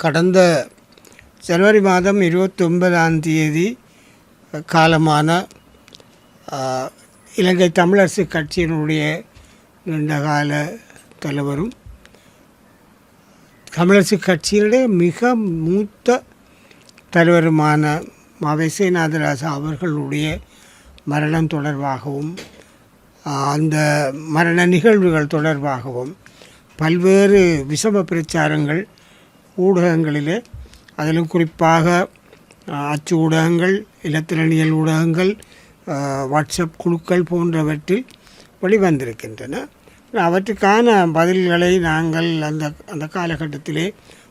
கடந்த ஜனவரி மாதம் 29ஆம் தேதி காலமான இலங்கை தமிழரசு கட்சியினுடைய நீண்டகால தலைவரும் தமிழரசு கட்சியினுடைய மிக மூத்த தலைவருமான மாவை சேனாதிராசா அவர்களுடைய மரணம் தொடர்பாகவும் அந்த மரண நிகழ்வுகள் தொடர்பாகவும் பல்வேறு விஷம பிரச்சாரங்கள் ஊடகங்களிலே, அதிலும் குறிப்பாக அச்சு ஊடகங்கள், இலத்திரனியல் ஊடகங்கள், வாட்ஸ்அப் குழுக்கள் போன்றவற்றில் வெளிவந்திருக்கின்றன. அவற்றுக்கான பதில்களை நாங்கள் அந்த காலகட்டத்திலே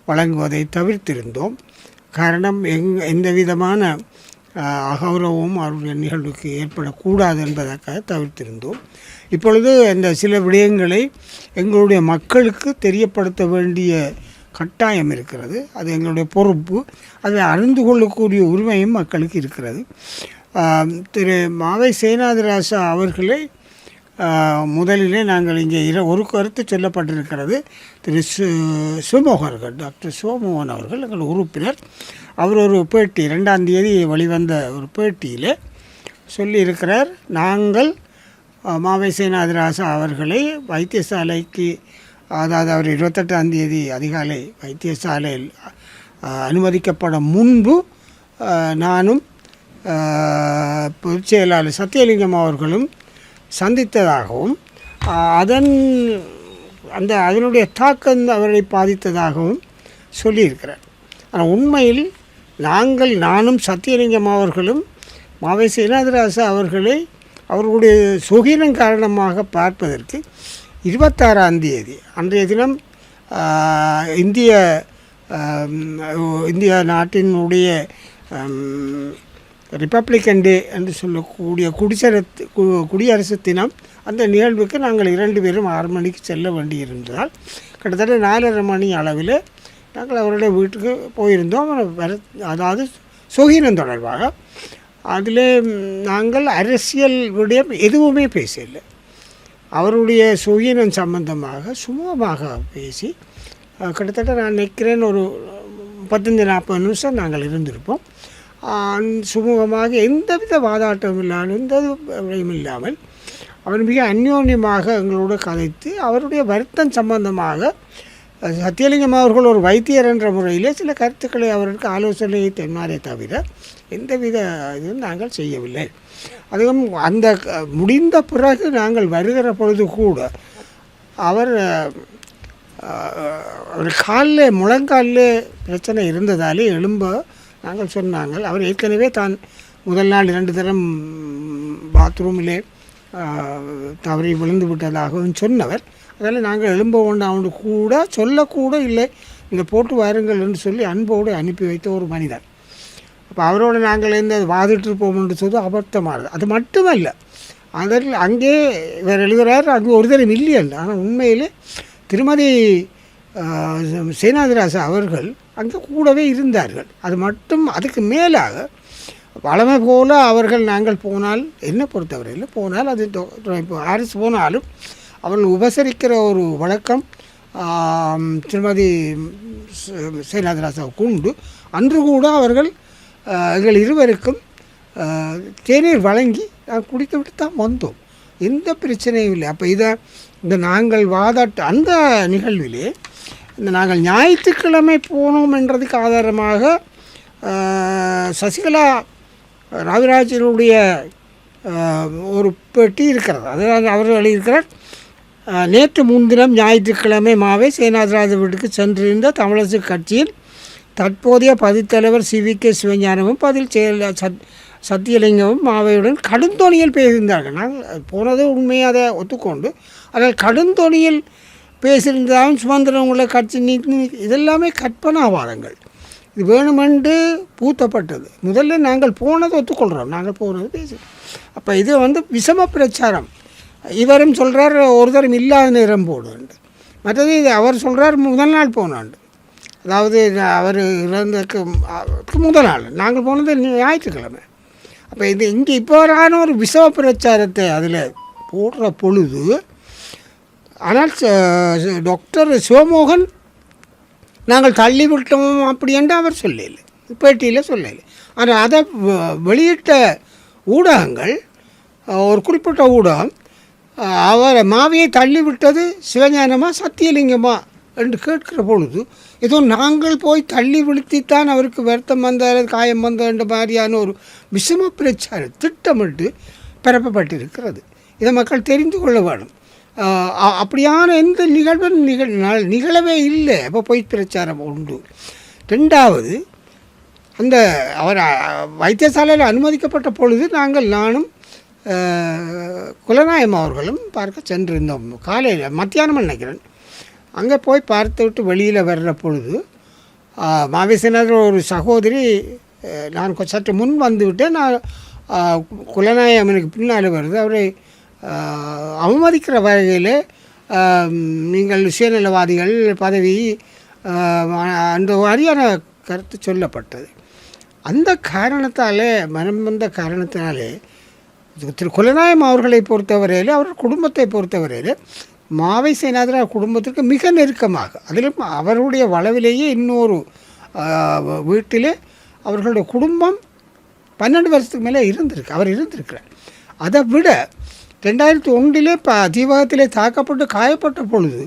வழங்குவதை தவிர்த்திருந்தோம். காரணம் எந்த விதமான அகௌரவமும் அவருடைய நிகழ்வுக்கு ஏற்படக்கூடாது என்பதற்காக தவிர்த்திருந்தோம். இப்பொழுது இந்த சில விடயங்களை எங்களுடைய மக்களுக்கு தெரியப்படுத்த வேண்டிய கட்டாயம் இருக்கிறது. அது எங்களுடைய பொறுப்பு. அதை அறிந்து கொள்ளக்கூடிய உரிமையும் மக்களுக்கு இருக்கிறது. திரு மாவை சேனாதிராசா அவர்களை முதலிலே நாங்கள் இங்கே ஒரு கருத்து சொல்லப்பட்டிருக்கிறது. திரு சிவமோகன், டாக்டர் சிவமோகன் அவர்கள் எங்கள் உறுப்பினர். அவர் ஒரு பேட்டி 2ஆம் தேதி வெளிவந்த ஒரு பேட்டியில் சொல்லியிருக்கிறார், நாங்கள் மாவை சேனாதிராசா அவர்களை வைத்தியசாலைக்கு, அதாவது அவர் 28ஆம் தேதி அதிகாலை வைத்தியசாலையில் அனுமதிக்கப்பட முன்பு நானும் பொதுச் செயலாளர் சத்தியலிங்கம் அவர்களும் சந்தித்ததாகவும் அதனுடைய தாக்கம் அவரை பாதித்ததாகவும் சொல்லியிருக்கிறார். ஆனால் உண்மையில் நானும் சத்தியலிங்கம் அவர்களும் மாவை சேனாதிராசா அவர்களை அவர்களுடைய சுகீனம் காரணமாக பார்ப்பதற்கு 26ஆம் தேதி அன்றைய தினம் இந்திய நாட்டினுடைய ரிப்பப்ளிக்கன் டே என்று சொல்லக்கூடிய குடியரசு தினம், அந்த நிகழ்வுக்கு நாங்கள் 2 பேரும் 6 மணிக்கு செல்ல வேண்டியிருந்ததால் கிட்டத்தட்ட 4:30 மணி அளவில் நாங்கள் அவருடைய வீட்டுக்கு போயிருந்தோம். அதாவது சுகீனம் தொடர்பாக. அதில் நாங்கள் அரசியல் விடயம் எதுவுமே பேசலை. அவருடைய சுகீனம் சம்பந்தமாக சுமூகமாக பேசி கிட்டத்தட்ட நான் நினைக்கிறேன் ஒரு 15-40 நிமிஷம் நாங்கள் இருந்திருப்போம். சுமூகமாக எந்தவித வாதாட்டமும் இல்லாமல், எந்த விடயம் இல்லாமல் அவர் மிக அந்யோன்யமாக எங்களோடு கதைத்து அவருடைய வருத்தம் சம்பந்தமாக சத்தியலிங்கம் அவர்கள் ஒரு வைத்தியர் என்ற முறையில் சில கருத்துக்களை அவருக்கு ஆலோசனையை தென்னாரே தவிர எந்தவித இதுவும் நாங்கள் செய்யவில்லை. அதுவும் அந்த முடிந்த பிறகு நாங்கள் வருகிற பொழுது கூட அவர் முழங்காலில் பிரச்சனை இருந்ததாலே எழும்ப நாங்கள் சொன்னாங்கள். அவர் ஏற்கனவே தான் முதல் நாள் 2 தரம் பாத்ரூமிலே தவறி விழுந்து விட்டதாகவும் சொன்னவர். அதனால் நாங்கள் எழும்ப வேண்டாம்னு கூட சொல்லக்கூட இல்லை, இதை போட்டு வாருங்கள் என்று சொல்லி அன்போடு அனுப்பி வைத்த ஒரு மனிதர். அப்போ அவரோடு நாங்கள் வாதிட்டிருப்போம் என்று சொல்லி அபத்தமானது. அது மட்டுமல்ல, அதில் அங்கே இவர் எழுதுகிறார், அங்கே ஒரு தரம் இல்லையல்ல. ஆனால் உண்மையிலே திருமதி சேனாதிராசா அவர்கள் அங்கே கூடவே இருந்தார்கள். அது மட்டும் அதுக்கு மேலாக வளமை போல் அவர்கள் நாங்கள் போனால், என்னை பொறுத்தவரையில் போனால், அது இப்போ ஆரிஸ் போனாலும் அவர்கள் உபசரிக்கிற ஒரு வழக்கம் திருமதி சேனாதிராசாவுக்கு உண்டு. அன்று கூட அவர்கள் எங்கள் இருவருக்கும் தேநீர் வழங்கி குடித்து விட்டு தான் வந்தோம். எந்த பிரச்சனையும் இல்லை. அப்போ இந்த நாங்கள் அந்த நிகழ்விலே நாங்கள் ஞாயிற்றுக்கிழமை போனோம் என்றதுக்கு ஆதாரமாக சசிகலா ராவிராஜனுடைய ஒரு பெட்டி இருக்கிறது. அதாவது அவர் எழுதியிருக்கிறார், நேற்று முன்தினம் ஞாயிற்றுக்கிழமை மாவை சேனாதிராசா வீட்டுக்கு சென்றிருந்த தமிழரசு கட்சியின் தற்போதைய பதித்தலைவர் CVK சிவஞானமும் பதில் சத்தியலிங்கமும் மாவையுடன் கடுந்தொனியில் பேசியிருந்தார்கள். நாங்கள் போனது உண்மையை அதை ஒத்துக்கொண்டு, அதில் கடுந்தொனியில் பேசியிருந்தாலும் சுதந்திரங்களை கட்சி இதெல்லாமே கற்பனாவாதங்கள். இது வேணுமென்று பூத்தப்பட்டது. முதல்ல நாங்கள் போனதை ஒத்துக்கொள்கிறோம், நாங்கள் போனது பேசி. அப்போ இது விஷம பிரச்சாரம். இவரும் சொல்கிறார் ஒரு தரம் இல்லாத நேரம் போடுண்டு, மற்றது இது அவர் சொல்கிறார் முதல் நாள் போனாண்டு. அதாவது அவர் இறந்ததுக்கு முதல் நாள் நாங்கள் போனது ஞாயிற்றுக்கிழமை. அப்போ இங்கே இப்போ ஒரு விஷம பிரச்சாரத்தை அதில் போடுற பொழுது, ஆனால் டாக்டர் சிவமோகன் நாங்கள் தள்ளிவிட்டோம் அப்படி என்று அவர் சொல்லலை, பேட்டியில் சொல்லலை. ஆனால் அதை வெளியிட்ட ஊடகங்கள், ஒரு குறிப்பிட்ட ஊடகம் அவரை மாவியை தள்ளிவிட்டது சிவஞானமா சத்தியலிங்கமா என்று கேட்கிற பொழுது ஏதோ நாங்கள் போய் தள்ளி விழுத்தித்தான் அவருக்கு வருத்தம் வந்த காயம் வந்த என்ற மாதிரியான ஒரு விஷம பிரச்சாரம் திட்டமிட்டு பரப்பப்பட்டிருக்கிறது. இதை மக்கள் தெரிந்து கொள்ள வேணும். அப்படியான எந்த நிகழ்வும் நிகழவே இல்லை. அப்போ பொய் பிரச்சாரம் உண்டு. ரெண்டாவது, அந்த அவர் வைத்தியசாலையில் அனுமதிக்கப்பட்ட பொழுது நானும் குலநாயம் அவர்களும் பார்க்க சென்றிருந்தோம். காலையில் மத்தியானம் நினைக்கிறேன். அங்கே போய் பார்த்து விட்டு வெளியில் வர்ற பொழுது மாவேசனர் ஒரு சகோதரி, நான் சற்று முன் வந்து விட்டேன், நான் குலநாயம் எனக்கு பின்னால் வருது, அவரை அவமதிக்கிற வகையில் நீங்கள் சுயநலவாதிகள் பதவி அந்த மாதிரியான கருத்து சொல்லப்பட்டது. அந்த காரணத்தாலே, மனம் வந்த காரணத்தினாலே திரு குலநாயம் அவர்களை பொறுத்தவரையில், அவர் குடும்பத்தை பொறுத்தவரையில் மாவை சேனாதிரா குடும்பத்திற்கு மிக நெருக்கமாக, அதிலும் அவருடைய வளவிலேயே இன்னொரு வீட்டிலே அவர்களுடைய குடும்பம் 12 வருஷத்துக்கு மேலே அவர் இருந்திருக்கிறார். அதை விட 2001 தீபகத்திலே தாக்கப்பட்டு காயப்பட்ட பொழுது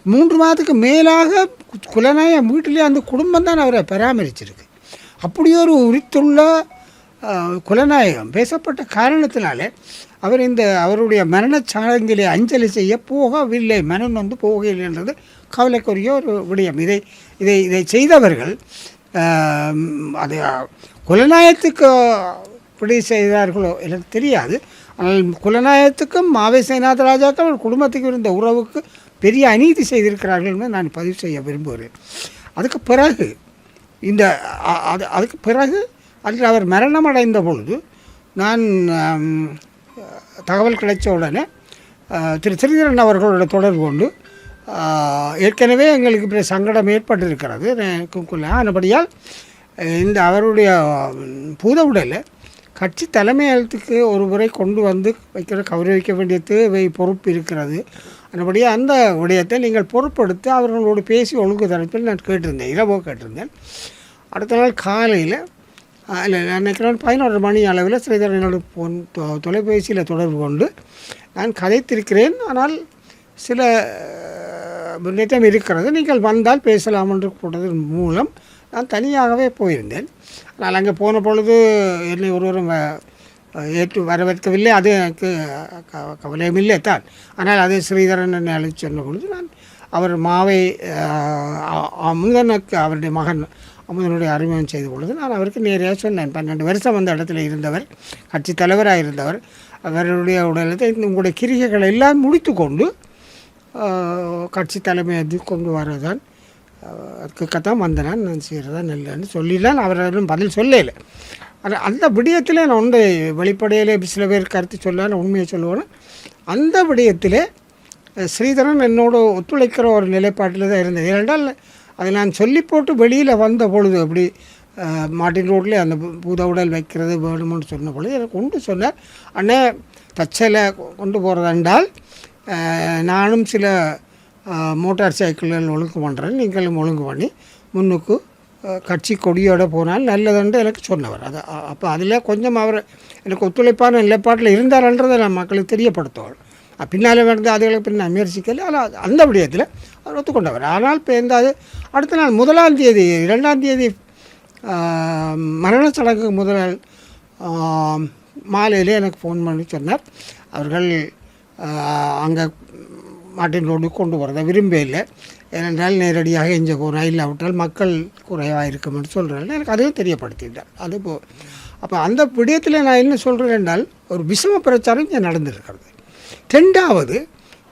3 மாதத்துக்கு மேலாக குலநாயம் வீட்டிலே அந்த குடும்பம் தான் அவரை பராமரிச்சிருக்கு. அப்படி ஒரு உரித்துள்ள குலநாயகம் பேசப்பட்ட காரணத்தினாலே அவர் அவருடைய மரணச்சாடங்கிலே அஞ்சலி செய்ய போகவில்லை, மனம் வந்து போகவில்லை என்றது கவலைக்குரிய ஒரு விடயம். இதை செய்தவர்கள் அது குலநாயகத்துக்கு இப்படி செய்தார்களோ எனக்கு தெரியாது. ஆனால் குலநாயகத்துக்கும் மாவை சேனாத ராஜாக்கும் அவர் குடும்பத்துக்கு இருந்த உறவுக்கு பெரிய அநீதி செய்திருக்கிறார்கள் என்று நான் பதிவு செய்ய விரும்புகிறேன். அதுக்கு பிறகு அதில் அவர் மரணம் அடைந்த பொழுது நான் தகவல் கிடைச்ச உடனே திரு ஸ்ரீதரன் அவர்களோட தொடர்பு கொண்டு, ஏற்கனவே எங்களுக்கு சங்கடம் ஏற்பட்டிருக்கிறது ஆனபடியால் இந்த அவருடைய பூத உடலை கட்சி தலைமையகத்துக்கு ஒரு முறை கொண்டு வந்து கௌரவிக்க வேண்டிய தேவை பொறுப்பு இருக்கிறது. அதுபடியாக அந்த விடயத்தை நீங்கள் பொறுப்படுத்தி அவர்களோடு பேசி ஒழுங்கு தரப்பில் நான் கேட்டிருந்தேன், இரவோ கேட்டிருந்தேன். அடுத்த நாள் காலையில் இல்லை நான் நினைக்கிறேன் 11 மணி அளவில் ஸ்ரீதரனோட தொலைபேசியில் தொடர்பு கொண்டு நான் கதைத்திருக்கிறேன். ஆனால் சில முன்னேற்றம் இருக்கிறது, நீங்கள் வந்தால் பேசலாம் என்று போட்டதன் மூலம் நான் தனியாகவே போயிருந்தேன். ஆனால் அங்கே போன பொழுது என்னை ஒருவரும் ஏற்று வரவேற்கவில்லை. அது எனக்கு கவலையும் இல்லை தான். ஆனால் அது ஸ்ரீதரன் என்னை அழைத்து சொன்ன பொழுது நான் அவர் மாவை அமுதனுக்கு அவருடைய மகன் அமுதனுடைய அறிமுகம் செய்த பொழுது நான் அவருக்கு நேராக சொன்னேன். 12 வருஷம் அந்த இடத்துல இருந்தவர், கட்சி தலைவராக இருந்தவர், அவருடைய உடலத்தை உங்களுடைய கிரிகைகளை எல்லாம் முடித்து கொண்டு கட்சி தலைமையை கொண்டு வரதான் அதுக்குத்தான் வந்தேன், நான் செய்கிறதா நல்லன்னு சொல்லிடலாம். அவர்களும் பதில் சொல்லலை. அந்த விடயத்தில் நான் ஒன்று வெளிப்படையிலே சில பேர் கருத்து சொல்லலாம், உண்மையை சொல்லுவேன். அந்த விடயத்தில் ஸ்ரீதரன் என்னோடு ஒத்துழைக்கிற ஒரு நிலைப்பாட்டில் தான் இருந்தது. ஏனென்றால் அதை நான் சொல்லி போட்டு வெளியில் வந்த பொழுது அப்படி மார்ட்டின் ரோட்லேயே அந்த பூத உடல் வைக்கிறது வேணும்னு சொன்ன பொழுது எனக்கு கொண்டு சொன்னார், அண்ணே தச்சலை கொண்டு போகிறதென்றால் நானும் சில மோட்டார் சைக்கிள்கள் ஒழுங்கு பண்ணுறேன், நீங்களும் ஒழுங்கு பண்ணி முன்னுக்கு கட்சி கொடியோடு போனால் நல்லதுன்ட்டு எனக்கு சொன்னவர். அது அப்போ அதில் கொஞ்சம் அவர் எனக்கு ஒத்துழைப்பான நிலைப்பாட்டில் இருந்தார்ன்றதை நான் மக்களுக்கு தெரியப்படுத்துவார். பின்னால் வந்து அதுகளுக்கு பின் நான் முயற்சிக்கல. ஆனால் அந்த விடயத்தில் அவர் ஒத்துக்கொண்டவர். ஆனால் இப்போ அது அடுத்த நாள் 1ஆம் தேதி 2ஆம் தேதி மரண சடங்குக்கு முதல் நாள் மாலையிலே எனக்கு ஃபோன் பண்ணி சொன்னார், அவர்கள் அங்கே மார்ட்டின் ரோடு கொண்டு வரதை விரும்பவில்லை, ஏனென்றால் நேரடியாக இங்கே ரயில் விட்டால் மக்கள் குறைவாக இருக்கும்னு சொல்கிறாங்க. எனக்கு அதையும் தெரியப்படுத்திட்டார். அது அப்போ அந்த விடயத்தில் நான் என்ன சொல்கிறேன் என்றால் ஒரு விஷம பிரச்சாரம் இங்கே நடந்திருக்கிறது. ரெண்டாவது,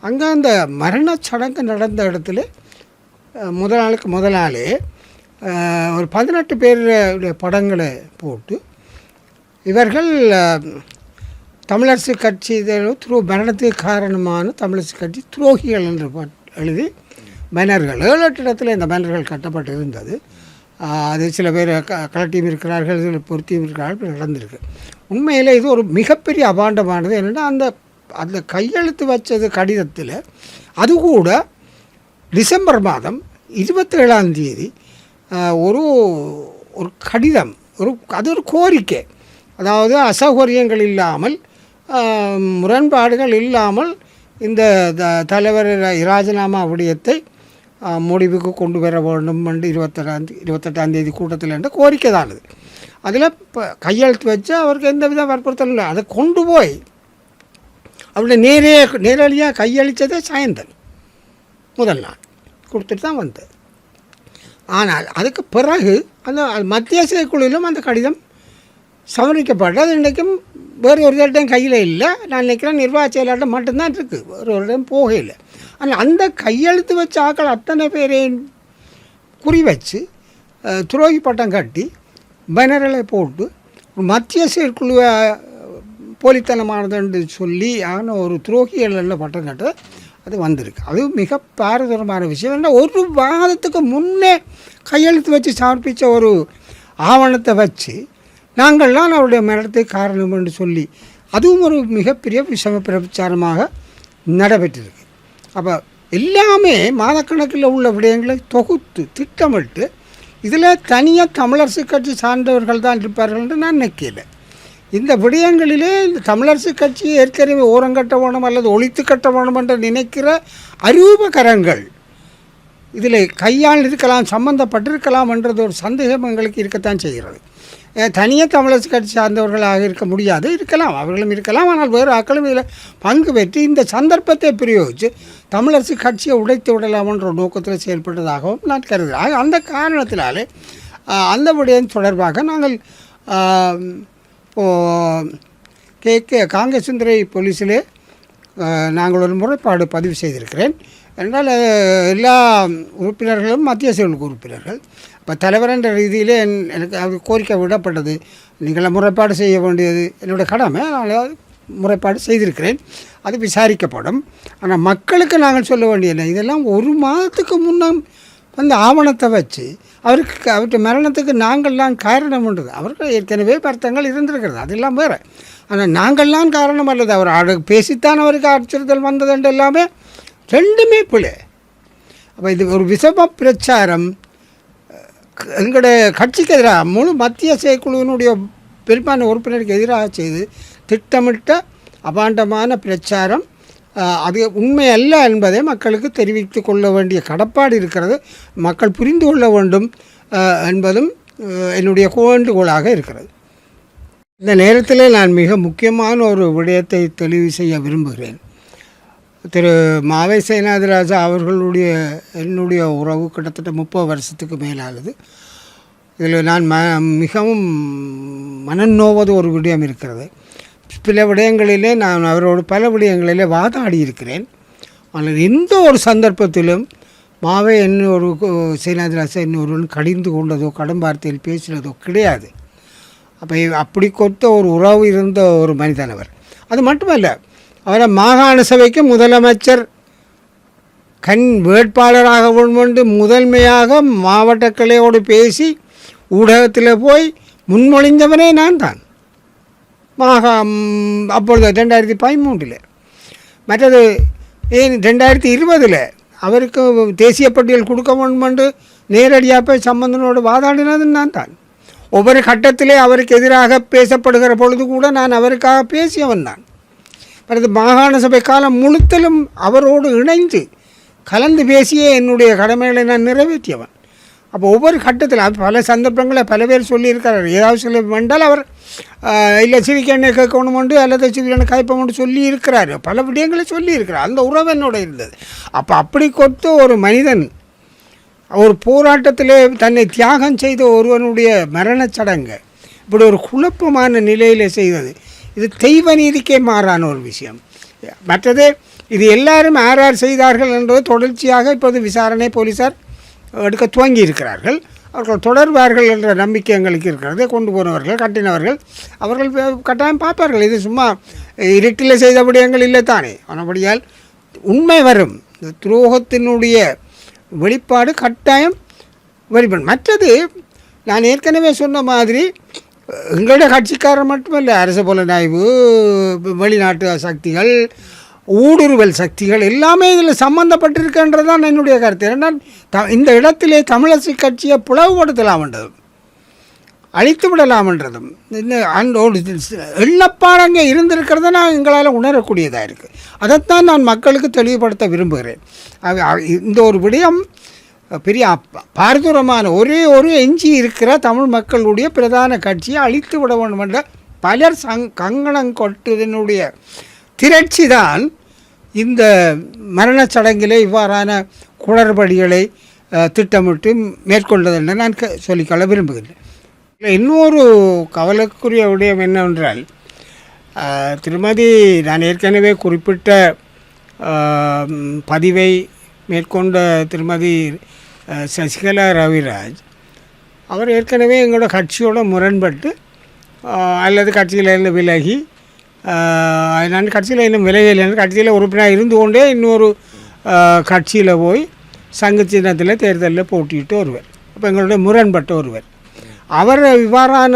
அங்கே அந்த மரண சடங்கு நடந்த இடத்துல முதல் நாளே ஒரு 18 பேருடைய படங்களை போட்டு இவர்கள் தமிழரசு கட்சி மரணத்துக்கு காரணமான தமிழரசு கட்சி துரோகிகள் என்று எழுதி பேனர்கள் 7-8 இடத்துல இந்த பேனர்கள் கட்டப்பட்டு இருந்தது. அது சில பேர் கலட்டியும் இருக்கிறார்கள், சில பொருத்தியும் இருக்கிறார்கள், நடந்திருக்கு. உண்மையில் இது ஒரு மிகப்பெரிய அபாண்டமானது. என்னென்னா அந்த கையெழுத்து வச்சது கடிதத்தில் அது கூட டிசம்பர் மாதம் 27ஆம் தேதி ஒரு ஒரு கடிதம், அது ஒரு கோரிக்கை, அதாவது அசௌகரியங்கள் இல்லாமல் முரண்பாடுகள் இல்லாமல் இந்த தலைவர் ராஜினாமா விடயத்தை முடிவுக்கு கொண்டு வர வேண்டும் என்று 28ஆம் தேதி கூட்டத்தில் என்ற கோரிக்கை தான் அது. அதில் இப்போ கையெழுத்து வச்சு அவருக்கு எந்த வித வற்புறுத்தலும் இல்லை. அதை கொண்டு போய் அவருடைய நேரடியாக கையளித்ததே சாயந்தரம் முதல் நாள் கொடுத்துட்டு தான் வந்தது. ஆனால் அதுக்கு பிறகு அந்த மத்திய செயற்குழுவிலும் அந்த கடிதம் சமர்ப்பிக்கப்பட்டது. இன்றைக்கும் வேறு ஒரு இடம் கையில் இல்லை. நான் நினைக்கிறேன் நிர்வாக செயலாளர் மட்டும்தான் இருக்குது, வேறு ஒரு இடம் போகலை. ஆனால் அந்த கையெழுத்து வச்ச ஆக்கள் அத்தனை பேரையும் குறி வச்சு துரோகி பட்டம் கட்டி பேனர்களை போட்டு மத்திய செயற்குழுவை போலித்தனமானது என்று சொல்லி ஒரு துரோகிகள் பட்டம் கட்ட அது வந்திருக்கு. அது மிக பாரதூரமான விஷயம். ஏன்னா ஒரு வாதத்துக்கு முன்னே கையெழுத்து வச்சு சமர்ப்பித்த ஒரு ஆவணத்தை வச்சு நாங்கள்லாம் அவருடைய மரணத்தை காரணம் என்று சொல்லி அதுவும் ஒரு மிகப்பெரிய விஷம பிரச்சாரமாக நடைபெற்றிருக்கு. அப்போ எல்லாமே மாதக்கணக்கில் உள்ள விடயங்களை தொகுத்து திட்டமிட்டு இதில் தனியாக தமிழரசு கட்சி சார்ந்தவர்கள் தான் இருப்பார்கள் என்று நான் நினைக்கல. இந்த விடயங்களிலே இந்த தமிழரசு கட்சியை ஏற்கனவே ஓரங்கட்ட வேணும் அல்லது ஒழித்து கட்ட வேணும் என்று நினைக்கிற அரூபகரங்கள் இதில் கையால் இருக்கலாம், சம்பந்தப்பட்டிருக்கலாம் என்றது ஒரு சந்தேகம் எங்களுக்கு இருக்கத்தான் செய்கிறது. தனியாக தமிழரசு கட்சி சார்ந்தவர்களாக இருக்க முடியாது, இருக்கலாம், அவர்களும் இருக்கலாம். ஆனால் வேறு ஆக்களும் இதில் பங்கு பெற்று இந்த சந்தர்ப்பத்தை பிரயோகித்து தமிழரசு கட்சியை உடைத்து விடலாம் என்ற நோக்கத்தில் செயல்பட்டதாகவும் நான் கருதுகிறேன். அந்த காரணத்தினாலே அந்த விடயம் தொடர்பாக நாங்கள் காங்கேசந்துறை போலீஸிலே நாங்கள் ஒரு முறைப்பாடு பதிவு செய்திருக்கிறேன். என்றால் எல்லா உறுப்பினர்களும் மத்திய செயலுக்கு உறுப்பினர்கள். இப்போ தலைவர் என்ற ரீதியிலே எனக்கு அது கோரிக்கை விடப்பட்டது, நீங்கள முறைப்பாடு செய்ய வேண்டியது என்னுடைய கடமை. நான் முறைப்பாடு செய்திருக்கிறேன், அது விசாரிக்கப்படும். ஆனால் மக்களுக்கு நாங்கள் சொல்ல வேண்டியது இதெல்லாம் ஒரு மாதத்துக்கு முன்னே அந்த ஆவணத்தை வச்சு அவருடைய மரணத்துக்கு நாங்கள்லாம் காரணம்ன்றது அவர்கள் ஏற்கனவே வருத்தங்கள் இருந்திருக்கிறது, அதெல்லாம் வேறு. ஆனால் நாங்கள்லாம் காரணம் அல்லது அவர் பேசித்தான் அவருக்கு அச்சுறுத்தல் வந்ததுன்ற எல்லாமே ரெண்டுமே பிள்ளை. அப்போ இது ஒரு விஷம பிரச்சாரம் எங்களுடைய கட்சிக்கு எதிராக முழு மத்திய செயற்குழுவினுடைய பெரும்பான்மை உறுப்பினருக்கு எதிராக செய்து திட்டமிட்ட அபாண்டமான பிரச்சாரம். அது உண்மை அல்ல என்பதை மக்களுக்கு தெரிவித்து கொள்ள வேண்டிய கடப்பாடு இருக்கிறது. மக்கள் புரிந்து கொள்ள வேண்டும் என்பதும் என்னுடைய வேண்டுகோளாக இருக்கிறது. இந்த நேரத்தில் நான் மிக முக்கியமான ஒரு விடயத்தை தெளிவு செய்ய விரும்புகிறேன். திரு மாவை சேனாதிராஜா அவர்களுடைய என்னுடைய உறவு கிட்டத்தட்ட 30 வருஷத்துக்கு மேலானது. இதில் நான் மிகவும் மனநோவது ஒரு விடயம் இருக்கிறது. சில விடயங்களிலே நான் அவரோடு பல விடயங்களிலே வாதாடி இருக்கிறேன். ஆனால் எந்த ஒரு சந்தர்ப்பத்திலும் மாவை இன்னொரு சேனாதிராஜா இன்னொருவன் கடிந்து கொண்டதோ கடும் வார்த்தையில் பேசினதோ கிடையாது. அப்போ அப்படி கொத்த ஒரு உறவு இருந்த ஒரு மனிதன் அவர். அது மட்டுமல்ல, அவரை மாகாண சபைக்கு முதலமைச்சர் வேட்பாளராக கொண்டு முதன்மையாக மாவட்ட கிளையோடு பேசி ஊடகத்தில் போய் முன்மொழிந்தவனே நான் தான். அப்பொழுது 2013. மற்றது 2020 அவருக்கு தேசிய பட்டியல் கொடுக்க வேண்டும் என்று நேரடியாக போய் சம்பந்தனோடு வாதாடினது நான் தான். ஒவ்வொரு கட்டத்திலே அவருக்கு எதிராக பேசப்படுகிற பொழுது கூட நான் அவருக்காக பேசியவன் தான். மற்றது மாகாண சபை காலம் முழுத்தலும் அவரோடு இணைந்து கலந்து பேசியே என்னுடைய கடமைகளை நான் நிறைவேற்றியவன். அப்போ ஒவ்வொரு கட்டத்தில் பல சந்தர்ப்பங்களில் பல பேர் சொல்லியிருக்கிறார். ஏதாவது சொல்ல வேண்டால் அவர் இல்லை சிவிக்கெண்ணை கேட்கணுமெண்டு அல்லது சிவிக்கெண்ணை கைப்பமெண்டு சொல்லி இருக்கிறார். பல விடயங்களை சொல்லியிருக்கிறார். அந்த உறவு என்னோட இருந்தது. அப்போ அப்படி கொடுத்த ஒரு மனிதன் ஒரு போராட்டத்திலே தன்னை தியாகம் செய்த ஒருவனுடைய மரணச் சடங்கு இப்படி ஒரு குழப்பமான நிலையில் செய்தது, இது தெய்வ நீதிக்கே மாறான ஒரு விஷயம். மற்றது இது எல்லாரும் யார் செய்தார்கள் என்பது தொடர்ச்சியாக இப்போது விசாரணை போலீஸார் எடுக்க துவங்கி இருக்கிறார்கள். அவர்கள் தொடர்வார்கள் என்ற நம்பிக்கை எங்களுக்கு இருக்கிறது. கொண்டு போனவர்கள் கட்டினவர்கள் அவர்கள் கட்டாயம் பார்ப்பார்கள். இது சும்மா இருட்டில் செய்த விடயங்கள் இல்லை தானே. ஆனபடியால் உண்மை வரும். இந்த துரோகத்தினுடைய வெளிப்பாடு கட்டாயம் வெளிப்படும். மற்றது நான் ஏற்கனவே சொன்ன மாதிரி எங்களுடைய கட்சிக்காரர் மட்டுமல்ல, அரசு புலனாய்வு, வெளிநாட்டு சக்திகள், ஊடுருவல் சக்திகள் எல்லாமே இதில் சம்மந்தப்பட்டிருக்கின்றது தான் என்னுடைய கருத்து. ஏன்னால் இந்த இடத்திலே தமிழரசு கட்சியை பிளவுபடுத்தலாம்ன்றதும் அழித்து விடலாம்ன்றதும் எண்ணப்பாடங்க இருந்திருக்கிறத நான் எங்களால் உணரக்கூடியதாக இருக்குது. அதைத்தான் நான் மக்களுக்கு தெளிவுபடுத்த விரும்புகிறேன். இந்த ஒரு விடயம் பெரிய பாரதூரமான ஒரு எஞ்சி இருக்கிற தமிழ் மக்களுடைய பிரதான கட்சியை அழித்து விட வேண்டும் என்ற பலர் கங்கணம் கொட்டதனுடைய திரட்சி தான் இந்த மரணச் சடங்கிலே இவ்வாறான குளறுபடிகளை திட்டமிட்டு மேற்கொண்டது என்று நான் சொல்லிக்கொள்ள விரும்புகிறேன். இன்னொரு கவலைக்குரிய விடயம் என்னவென்றால், திருமதி நான் ஏற்கனவே குறிப்பிட்ட பதிவை மேற்கொண்ட திருமதி சசிகலா ரவிராஜ் அவர் ஏற்கனவே எங்களோட கட்சியோட முரண்பட்டு அல்லது கட்சியிலிருந்து விலகி, நான் கட்சியில் இன்னும் விலகலைன்னு கட்சியில் உறுப்பினர் இருந்து கொண்டே இன்னொரு கட்சியில் போய் சங்க சின்னத்தில் தேர்தலில் போட்டிட்டு வருவார். அப்போ எங்களுடைய முரண்பட்ட ஒருவர் அவர் இவ்வாறான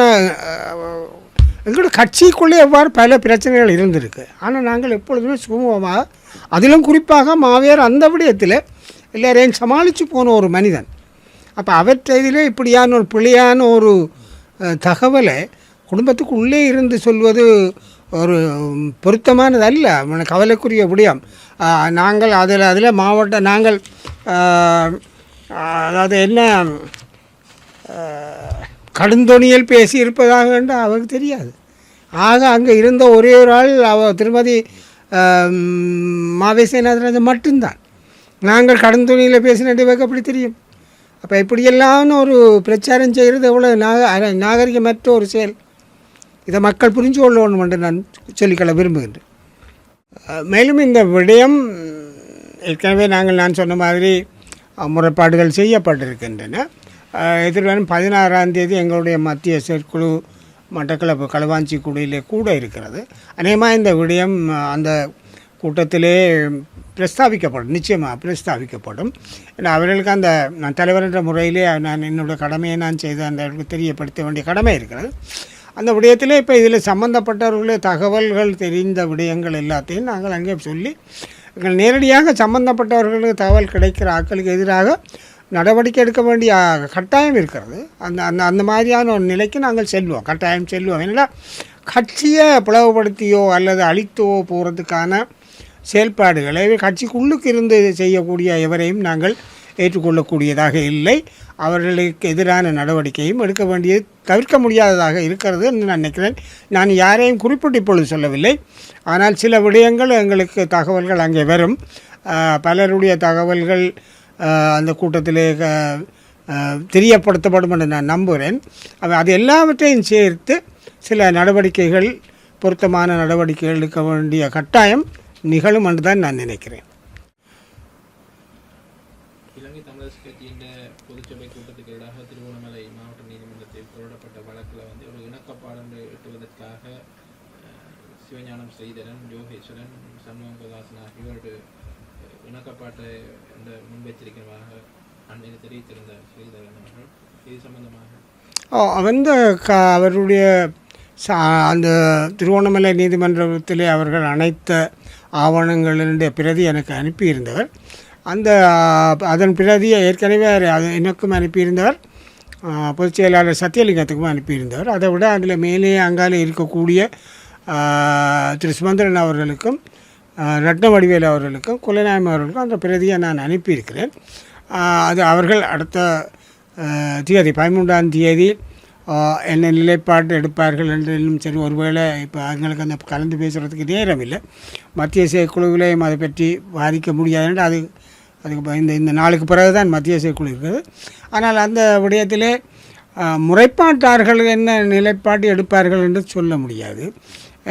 எங்களோட கட்சிக்குள்ளே எவ்வாறு பல பிரச்சனைகள் இருந்திருக்கு. ஆனால் நாங்கள் எப்பொழுதுமே சுமூகமாக, அதிலும் குறிப்பாக மாவியார் அந்த விடயத்தில் எல்லாரையும் சமாளித்து போன ஒரு மனிதன். அப்போ அவற்றிலே இப்படியான ஒரு பிழையான ஒரு தகவலை குடும்பத்துக்கு உள்ளே இருந்து சொல்வது ஒரு பொருத்தமானது அல்ல. கவலைக்குரிய விடயம். நாங்கள் அதில் மாவட்ட நாங்கள் அதாவது என்ன கடுந்தொனியில் பேசியிருப்பதாக என்று அவருக்கு தெரியாது. ஆக அங்கே இருந்த ஒரே ஒரு ஆள் திருமதி மாவேசேநாதராஜன் மட்டும்தான். நாங்கள் கடுந்தொனியில் பேசினது வைக்க அப்படி தெரியும். அப்போ இப்படியெல்லாம் ஒரு பிரச்சாரம் செய்கிறது எவ்வளோ நாகரிகமற்ற ஒரு செயல். இதை மக்கள் புரிஞ்சு கொள்ளணும் என்று நான் சொல்லிக்கொள்ள விரும்புகின்றேன். மேலும் இந்த விடயம் ஏற்கனவே நான் சொன்ன மாதிரி முறைப்பாடுகள் செய்யப்பட்டிருக்கின்றன. எதிர்வரும் 16ஆம் தேதி எங்களுடைய மத்திய செயற்குழு மட்டக்களப்பு களவாஞ்சி குடியிலே கூட இருக்கிறது. அநேகமாக இந்த விடயம் அந்த கூட்டத்திலே பிரஸ்தாபிக்கப்படும், நிச்சயமாக பிரஸ்தாபிக்கப்படும். ஏன்னா அவர்களுக்கு அந்த நான் தலைவர் என்ற முறையிலே நான் என்னுடைய கடமையை நான் செய்த அந்த தெரியப்படுத்த வேண்டிய கடமை இருக்கிறது. அந்த விடயத்திலே இப்போ இதில் சம்மந்தப்பட்டவர்களே தகவல்கள் தெரிந்த விடயங்கள் எல்லாத்தையும் நாங்கள் அங்கே சொல்லி எங்கள் நேரடியாக சம்மந்தப்பட்டவர்களுக்கு தகவல் கிடைக்கிற ஆட்களுக்கு எதிராக நடவடிக்கை எடுக்க வேண்டிய கட்டாயம் இருக்கிறது. அந்த அந்த அந்த மாதிரியான ஒரு நிலைக்கு நாங்கள் செல்வோம், கட்டாயம் செல்வோம். ஏன்னா கட்சியை பிளவுபடுத்தியோ அல்லது அழித்தோ போகிறதுக்கான செயல்பாடுகளை கட்சிக்குள்ளுக்கு இருந்து செய்யக்கூடிய எவரையும் நாங்கள் ஏற்றுக்கொள்ளக்கூடியதாக இல்லை. அவர்களுக்கு எதிரான நடவடிக்கையும் எடுக்க வேண்டியது தவிர்க்க முடியாததாக இருக்கிறது என்று நான் நினைக்கிறேன். நான் யாரையும் குறிப்பிட்டு இப்பொழுது சொல்லவில்லை. ஆனால் சில விடயங்கள் எங்களுக்கு தகவல்கள் அங்கே வரும். பலருடைய தகவல்கள் அந்த கூட்டத்திலே தெரியப்படுத்தப்படும் என்று நான் நம்புகிறேன். அது எல்லாவற்றையும் சேர்த்து சில நடவடிக்கைகள், பொருத்தமான நடவடிக்கைகள் எடுக்க வேண்டிய கட்டாயம் நிகழும் என்று தான் நான் நினைக்கிறேன். இலங்கை தமிழரசு கட்சியின் பொதுச்சபை கூட்டத்துக்கு எதிராக திருகோணமலை மாவட்ட நீதிமன்றத்தில் தொடரப்பட்ட வழக்கில் ஒரு இணக்கப்பாடு எட்டுவதற்காக சிவஞானம் ஸ்ரீதரன், யோகேஸ்வரன், சண்முகதாசன் ஆகியோர் இணக்கப்பாட்டை முன்வைத்திருக்கிறதாக அண்மையில் தெரிவித்திருந்த ஸ்ரீதரன் அவர்கள் இது சம்பந்தமாக அவருடைய அந்த திருவோணமலை நீதிமன்றத்திலே அவர்கள் அனைத்த ஆவணங்களினுடைய பிரதி எனக்கு அனுப்பியிருந்தவர். அதன் பிரதியை ஏற்கனவே எனக்கும் அனுப்பியிருந்தவர், பொதுச் செயலாளர் சத்தியலிங்கத்துக்கும் அனுப்பியிருந்தவர். அதை விட அதில் மேலே அங்காலே இருக்கக்கூடிய திரு சுமந்திரன் அவர்களுக்கும் ரத்னவடிவேலு அவர்களுக்கும் குலநாயம் அவர்களுக்கும் அந்த பிரதியை நான் அனுப்பியிருக்கிறேன். அது அவர்கள் அடுத்த தேதி 13ஆம் தேதி என்ன நிலைப்பாடு எடுப்பார்கள் என்று இன்னும் சரி. ஒருவேளை இப்போ அவங்களுக்கு அந்த கலந்து பேசுகிறதுக்கு நேரம் இல்லை. மத்திய செயற்குழுவிலையும் அதை பற்றி வாதிக்க முடியாது என்று அதுக்கு இந்த நாளுக்கு பிறகு தான் மத்திய செயற்குழு இருக்குது. ஆனால் அந்த விடயத்திலே முறைப்பாட்டார்கள் என்ன நிலைப்பாடு எடுப்பார்கள் என்று சொல்ல முடியாது.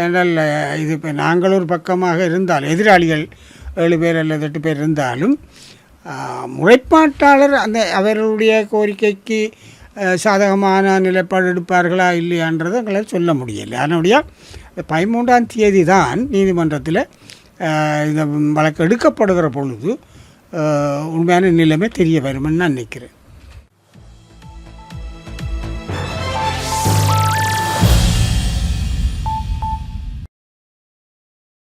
என்றால் இது இப்போ நாங்கள் ஒரு பக்கமாக இருந்தால் எதிராளிகள் 7 பேர் அல்லது 8 பேர் இருந்தாலும் முறைப்பாட்டாளர் அந்த அவர்களுடைய கோரிக்கைக்கு சாதகமான நிலைப்பாடு எடுப்பார்களா இல்லையான்றதை எங்களால் சொல்ல முடியலை. அதனுடைய 13ஆம் தேதி தான் நீதிமன்றத்தில் இந்த வழக்கு எடுக்கப்படுகிற பொழுது உண்மையான நிலைமை தெரிய வரும்னு நான் நினைக்கிறேன்.